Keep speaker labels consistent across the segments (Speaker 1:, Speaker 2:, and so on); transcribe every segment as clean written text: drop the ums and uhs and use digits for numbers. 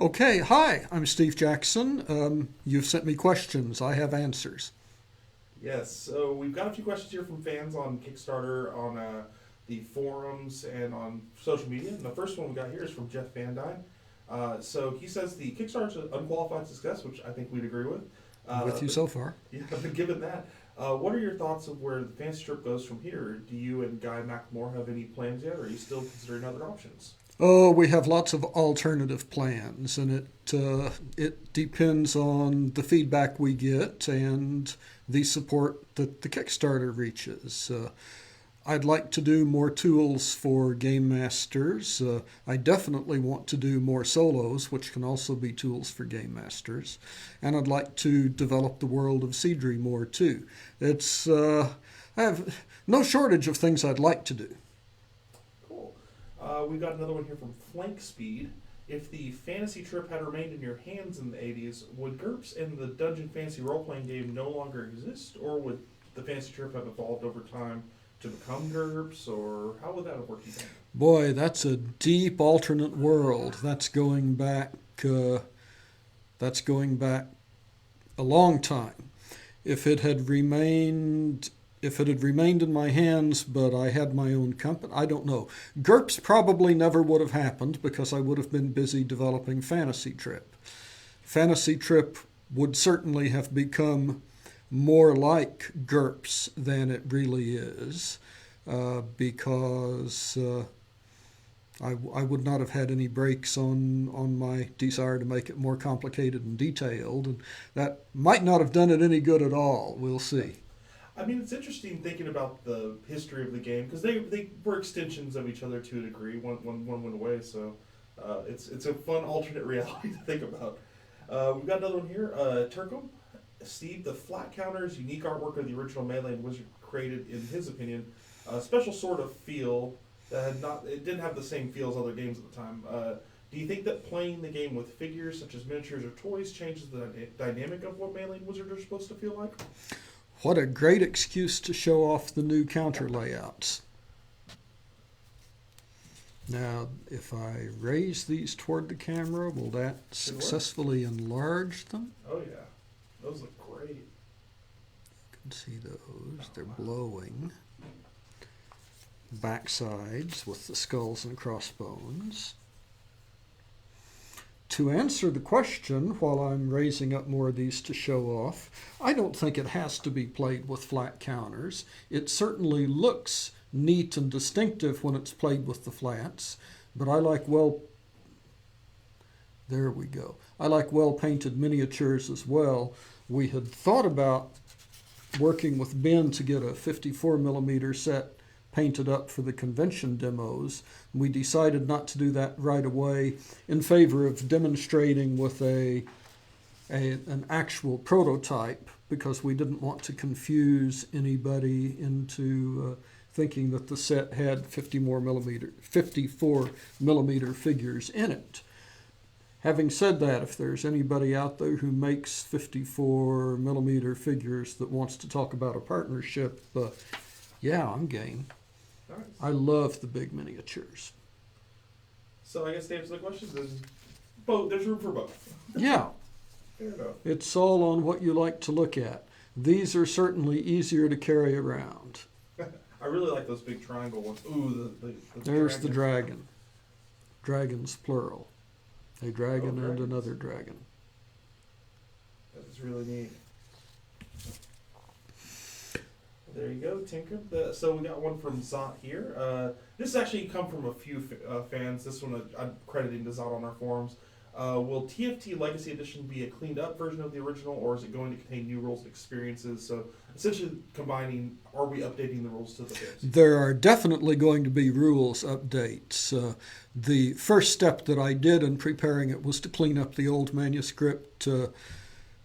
Speaker 1: Okay, hi, I'm Steve Jackson. You've sent me questions. I have answers.
Speaker 2: Yes, so we've got a few questions here from fans on Kickstarter, on the forums, and on social media. And the first one we got here is from Jeff Van Dyne. So he says the Kickstarter's an unqualified success, which I think we'd agree with.
Speaker 1: I'm with you
Speaker 2: But
Speaker 1: so far.
Speaker 2: yeah, but given that, what are your thoughts of where the fantasy trip goes from here? Do you and Guy McLemore have any plans yet, or are you still considering other options?
Speaker 1: Oh, we have lots of alternative plans, and it depends on the feedback we get and the support that the Kickstarter reaches. I'd like to do more tools for game masters. I definitely want to do more solos, which can also be tools for game masters. And I'd like to develop the world of Seedry more too. I have no shortage of things I'd like to do.
Speaker 2: Cool. We've got another one here from Flank Speed. If the fantasy trip had remained in your hands in the 80s, would GURPS and the Dungeon Fantasy role playing game no longer exist, or would the fantasy trip have evolved over time to become GURPS, or how would that have worked? You think?
Speaker 1: Boy, that's a deep alternate world. Uh, that's going back a long time. If it had remained if it had remained in my hands, but I had my own company, I don't know. GURPS probably never would have happened because I would have been busy developing Fantasy Trip. Fantasy Trip would certainly have become more like GURPS than it really is because I would not have had any brakes on my desire to make it more complicated and detailed, and that might not have done it any good at all. We'll see.
Speaker 2: I mean, it's interesting thinking about the history of the game because they were extensions of each other to a degree. One went away, so it's a fun alternate reality to think about. We've got another one here. Turco, Steve, the flat counters, unique artwork of the original Melee and Wizard created, in his opinion, a special sort of feel that had not. It didn't have the same feel as other games at the time. Do you think that playing the game with figures such as miniatures or toys changes the dynamic of what Melee and Wizard are supposed to feel like?
Speaker 1: What a great excuse to show off the new counter layouts. Now, if I raise these toward the camera, will that
Speaker 2: Should work.
Speaker 1: successfully enlarge them?
Speaker 2: Oh yeah, those look great.
Speaker 1: You can see those.
Speaker 2: Oh
Speaker 1: They're
Speaker 2: wow.
Speaker 1: blowing. Backsides with the skulls and crossbones. To answer the question, while I'm raising up more of these to show off, I don't think it has to be played with flat counters. It certainly looks neat and distinctive when it's played with the flats, but there we go. I like well painted miniatures as well. We had thought about working with Ben to get a 54 millimeter set painted up for the convention demos. We decided not to do that right away in favor of demonstrating with an actual prototype because we didn't want to confuse anybody into thinking that the set had 54 millimeter figures in it. Having said that, if there's anybody out there who makes 54 millimeter figures that wants to talk about a partnership, yeah, I'm game.
Speaker 2: Nice.
Speaker 1: I love the big miniatures.
Speaker 2: So I guess to answer the question, then both. There's room for both.
Speaker 1: Yeah,
Speaker 2: Fair enough.
Speaker 1: it's all on what you like to look at. These are certainly easier to carry around.
Speaker 2: I really like those big triangle ones. Ooh, the
Speaker 1: There's the
Speaker 2: dragon.
Speaker 1: dragon. Dragons plural. A
Speaker 2: Oh,
Speaker 1: dragon and
Speaker 2: dragons.
Speaker 1: another dragon.
Speaker 2: That is really neat. There you go, Tinker. So we got one from Zot here. This has actually come from a few fans. This one I'm crediting to Zot on our forums. Will TFT Legacy Edition be a cleaned up version of the original, or is it going to contain new rules and experiences? So essentially combining, are we updating the rules to the bits?
Speaker 1: There are definitely going to be rules updates. The first step that I did in preparing it was to clean up the old manuscript,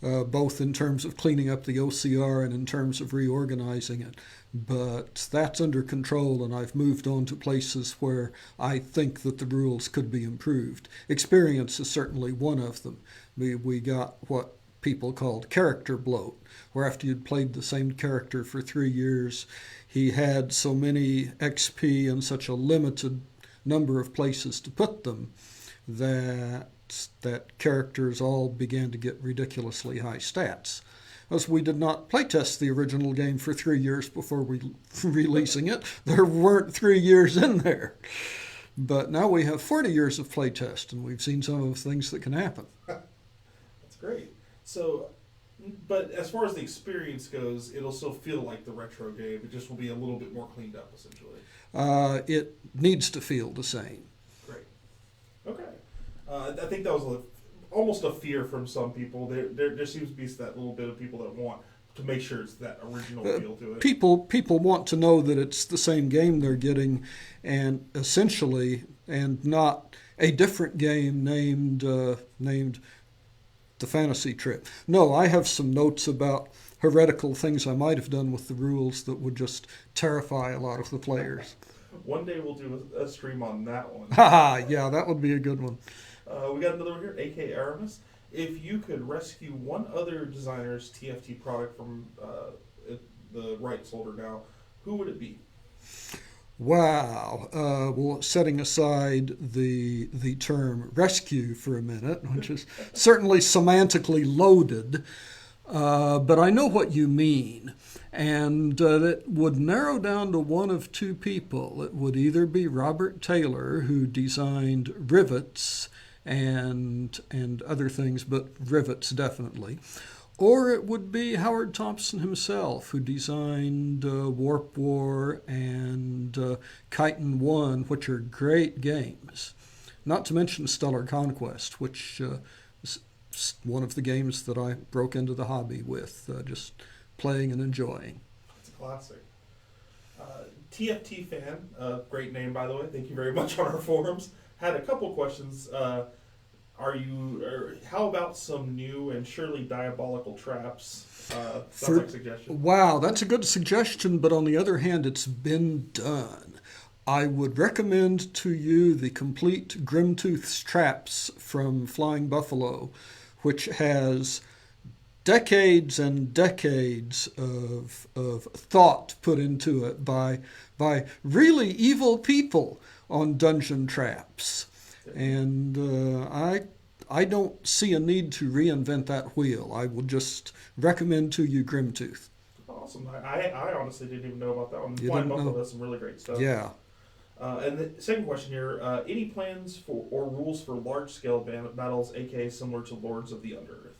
Speaker 1: both in terms of cleaning up the OCR and in terms of reorganizing it. But that's under control, and I've moved on to places where I think that the rules could be improved. Experience is certainly one of them. We got what people called character bloat, where after you'd played the same character for 3 years, he had so many XP and such a limited number of places to put them that that characters all began to get ridiculously high stats. As we did not playtest the original game for 3 years before releasing it, there weren't 3 years in there. But now we have 40 years of playtest, and we've seen some of the things that can happen.
Speaker 2: That's great. So, but as far as the experience goes, it'll still feel like the retro game. It just will be a little bit more cleaned up, essentially.
Speaker 1: It needs to feel the same.
Speaker 2: Great. Okay. I think that was almost a fear from some people. There seems to be that little bit of people that want to make sure it's that original feel to it.
Speaker 1: People want to know that it's the same game they're getting, and essentially, and not a different game named the Fantasy Trip. No, I have some notes about heretical things I might have done with the rules that would just terrify a lot of the players.
Speaker 2: One day we'll do a stream on that one.
Speaker 1: Haha, yeah, that would be a good one.
Speaker 2: We got another one here, A.K. Aramis. If you could rescue one other designer's TFT product from the rights holder now, who would it be?
Speaker 1: Wow. Well, setting aside the term rescue for a minute, which is certainly semantically loaded, but I know what you mean. And it would narrow down to one of two people. It would either be Robert Taylor, who designed Rivets and other things, but Rivets definitely. Or it would be Howard Thompson himself, who designed Warp War and Chitin 1, which are great games. Not to mention Stellar Conquest, which is one of the games that I broke into the hobby with, just playing and enjoying.
Speaker 2: It's a classic. TFT Fan, great name by the way, thank you very much on our forums, had a couple questions. How about some new and surely diabolical traps? Sounds like a suggestion.
Speaker 1: Wow, that's a good suggestion, but on the other hand, it's been done. I would recommend to you the complete Grimtooth's Traps from Flying Buffalo, which has decades and decades of thought put into it by really evil people on dungeon traps. And I don't see a need to reinvent that wheel. I will just recommend to you Grimtooth.
Speaker 2: Awesome. I honestly didn't even know about that one.
Speaker 1: You
Speaker 2: Flying
Speaker 1: didn't
Speaker 2: Buffalo
Speaker 1: know?
Speaker 2: has some really great stuff.
Speaker 1: Yeah.
Speaker 2: And the second question here, any plans for or rules for large-scale battles, aka similar to Lords of the Underearth?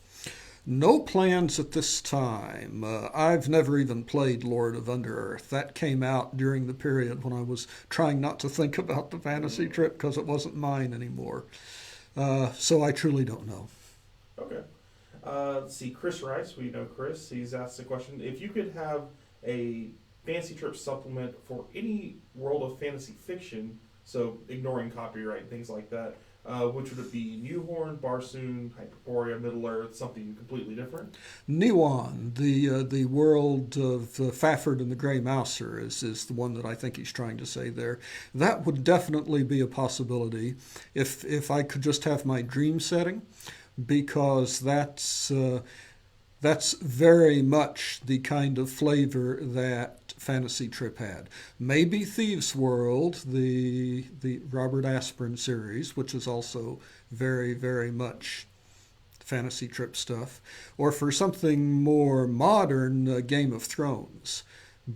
Speaker 1: No plans at this time. I've never even played Lord of Underearth. That came out during the period when I was trying not to think about the fantasy trip because it wasn't mine anymore. So I truly don't know.
Speaker 2: Okay. Let's see, Chris Rice, we know Chris. He's asked the question, if you could have a fantasy trip supplement for any world of fantasy fiction, so ignoring copyright, things like that, which would it be? Newhorn, Barsoom, Hyperborea, Middle-earth, something completely different?
Speaker 1: Niwan, the world of Fafhrd and the Grey Mouser is the one that I think he's trying to say there. That would definitely be a possibility if I could just have my dream setting, because that's very much the kind of flavor that Fantasy Trip had. Maybe Thieves' World, the Robert Asprin series, which is also very, very much Fantasy Trip stuff. Or for something more modern, Game of Thrones,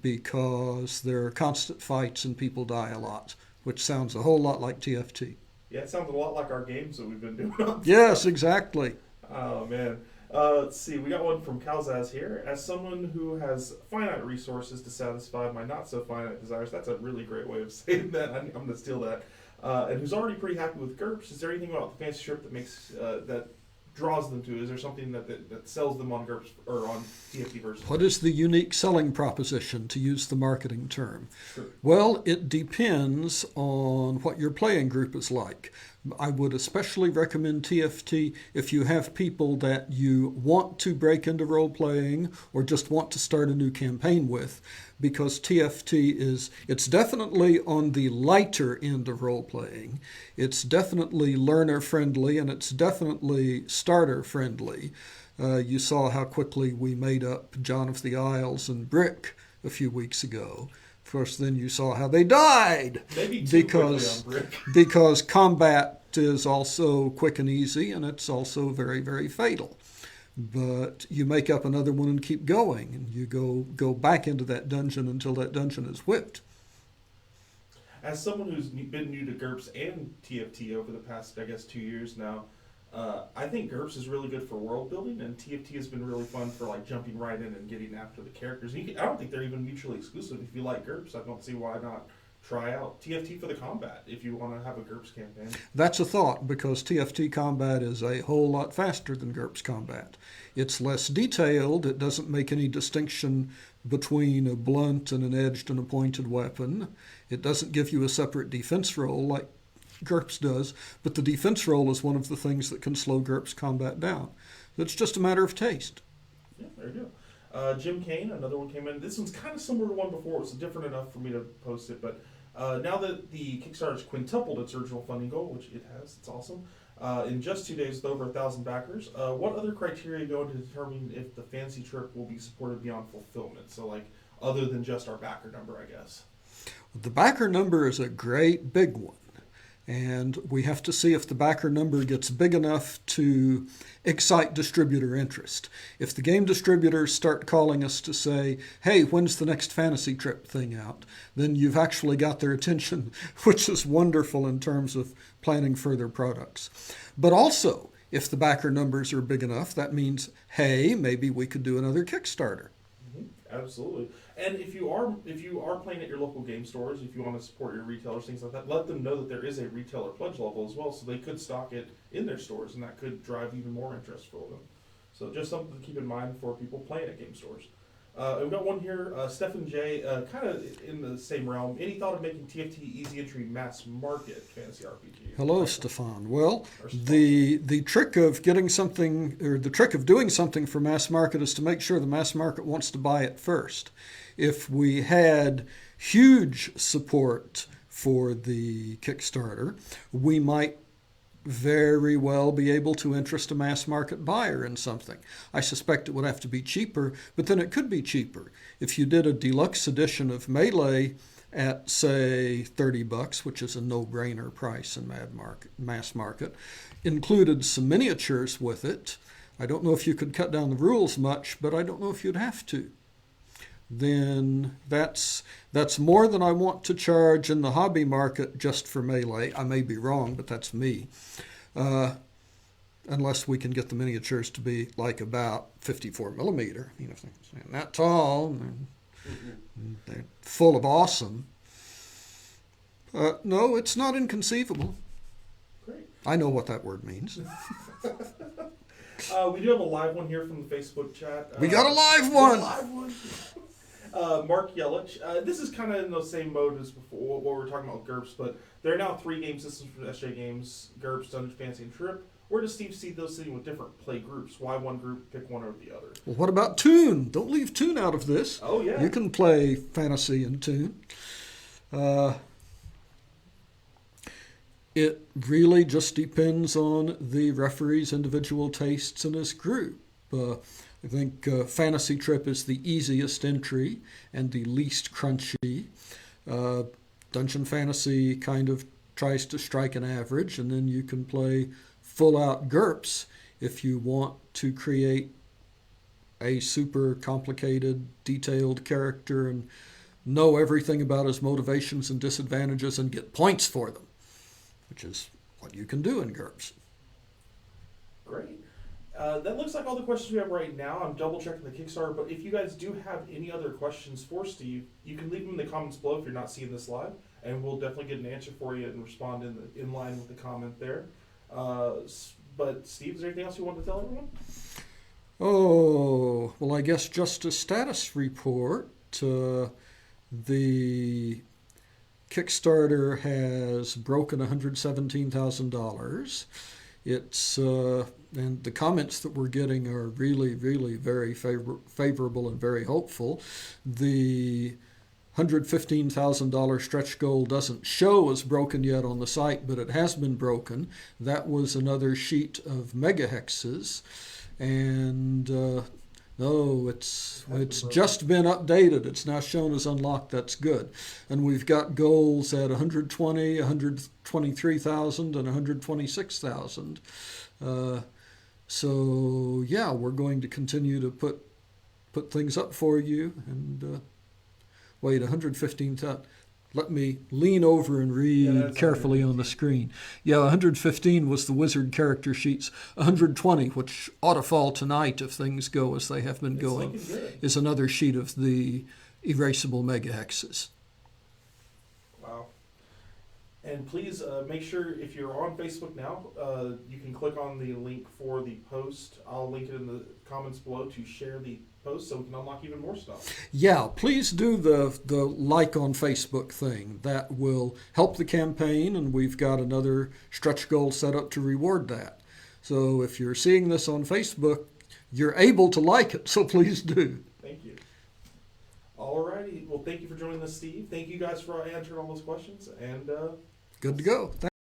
Speaker 1: because there are constant fights and people die a lot, which sounds a whole lot like TFT.
Speaker 2: Yeah, it sounds a lot like our games that we've been doing.
Speaker 1: Yes, exactly.
Speaker 2: Oh, man. Let's see, we got one from Calzaz here. As someone who has finite resources to satisfy my not-so-finite desires, that's a really great way of saying that. I'm going to steal that. And who's already pretty happy with GURPS, is there anything about the fantasy trip that makes that draws them to? Is there something that sells them on GURPS or on TFT versus?
Speaker 1: What is the unique selling proposition, to use the marketing term?
Speaker 2: Sure.
Speaker 1: Well, it depends on what your playing group is like. I would especially recommend TFT if you have people that you want to break into role-playing or just want to start a new campaign with, because TFT it's definitely on the lighter end of role-playing. It's definitely learner-friendly, and it's definitely starter-friendly. You saw how quickly we made up John of the Isles and Brick a few weeks ago. Of course, then you saw how they died
Speaker 2: Maybe too quickly on Brick.
Speaker 1: because combat is also quick and easy, and it's also very, very fatal. But you make up another one and keep going, and you go back into that dungeon until that dungeon is whipped.
Speaker 2: As someone who's been new to GURPS and TFT over the past, I guess, 2 years now, I think GURPS is really good for world building, and TFT has been really fun for like jumping right in and getting after the characters. I don't think they're even mutually exclusive. If you like GURPS, I don't see why not try out TFT for the combat if you want to have a GURPS campaign.
Speaker 1: That's a thought, because TFT combat is a whole lot faster than GURPS combat. It's less detailed. It doesn't make any distinction between a blunt and an edged and a pointed weapon. It doesn't give you a separate defense roll like GURPS does, but the defense roll is one of the things that can slow GURPS combat down. It's just a matter of taste.
Speaker 2: Yeah, there you go. Jim Kane, another one came in. This one's kind of similar to one before. It was different enough for me to post it, but now that the Kickstarter has quintupled its original funding goal, which it has, it's awesome, in just 2 days with over 1,000 backers, what other criteria go into determining if the fantasy trip will be supported beyond fulfillment? So, like, other than just our backer number, I guess.
Speaker 1: The backer number is a great big one. And we have to see if the backer number gets big enough to excite distributor interest. If the game distributors start calling us to say, hey, when's the next fantasy trip thing out? Then you've actually got their attention, which is wonderful in terms of planning further products. But also, if the backer numbers are big enough, that means, hey, maybe we could do another Kickstarter.
Speaker 2: Absolutely. And if you are playing at your local game stores, if you want to support your retailers, things like that, let them know that there is a retailer pledge level as well, so they could stock it in their stores, and that could drive even more interest for them. So just something to keep in mind for people playing at game stores. We've got one here, Stephen J, kind of in the same realm. Any thought of making TFT easy entry mass market fantasy RPG?
Speaker 1: Hello, Stefan. Well, the trick of getting something, or the trick of doing something for mass market, is to make sure the mass market wants to buy it first. If we had huge support for the Kickstarter, we might very well be able to interest a mass market buyer in something. I suspect it would have to be cheaper, but then it could be cheaper. If you did a deluxe edition of Melee at, say, $30, which is a no-brainer price in mass market, included some miniatures with it, I don't know if you could cut down the rules much, but I don't know if you'd have to. Then that's more than I want to charge in the hobby market just for Melee. I may be wrong, but that's me. Unless we can get the miniatures to be like about 54 millimeter, you know, and that tall, and they're full of awesome. No, it's not inconceivable.
Speaker 2: Great.
Speaker 1: I know what that word means.
Speaker 2: We do have a live one here from the Facebook chat.
Speaker 1: We got a live one!
Speaker 2: Mark Yelich. This is kind of in the same mode as before what we were talking about GURPS, but there are now 3 game systems from SJ Games: GURPS, Dungeon Fantasy, and Trip. Where does Steve see those sitting with different play groups? Why one group pick one over the other?
Speaker 1: Well, what about Toon? Don't leave Toon out of this.
Speaker 2: Oh, yeah.
Speaker 1: You can play fantasy in Toon. It really just depends on the referee's individual tastes and his group. I think Fantasy Trip is the easiest entry and the least crunchy. Dungeon Fantasy kind of tries to strike an average, and then you can play full-out GURPS if you want to create a super complicated, detailed character and know everything about his motivations and disadvantages and get points for them, which is what you can do in GURPS.
Speaker 2: Great. That looks like all the questions we have right now. I'm double checking the Kickstarter, but if you guys do have any other questions for Steve, you can leave them in the comments below if you're not seeing this live, and we'll definitely get an answer for you and respond in line with the comment there. But Steve, is there anything else you want to tell everyone?
Speaker 1: Oh, well, I guess just a status report. The Kickstarter has broken $117,000. It's and the comments that we're getting are really, really very favorable and very hopeful. The $115,000 stretch goal doesn't show as broken yet on the site, but it has been broken. That was another sheet of megahexes, and the Oh, it's
Speaker 2: That's
Speaker 1: just been updated. It's now shown as unlocked. That's good. And we've got goals at 120, 123,000, and 126,000. So yeah, we're going to continue to put things up for you. And wait, 115,000. Let me lean over and read
Speaker 2: that's
Speaker 1: carefully on the screen. Yeah, 115 was the wizard character sheets. 120, which ought to fall tonight if things go as they have been
Speaker 2: It's
Speaker 1: going,
Speaker 2: looking good.
Speaker 1: is another sheet of the erasable megahexes.
Speaker 2: Wow. And please make sure if you're on Facebook now, you can click on the link for the post. I'll link it in the comments below to share the post so we can unlock even more stuff.
Speaker 1: Yeah, please do the like on Facebook thing. That will help the campaign, and we've got another stretch goal set up to reward that. So if you're seeing this on Facebook, you're able to like it, so please do.
Speaker 2: Thank you. Alrighty. Well, thank you for joining us, Steve. Thank you guys for answering all those questions. And
Speaker 1: Good to go.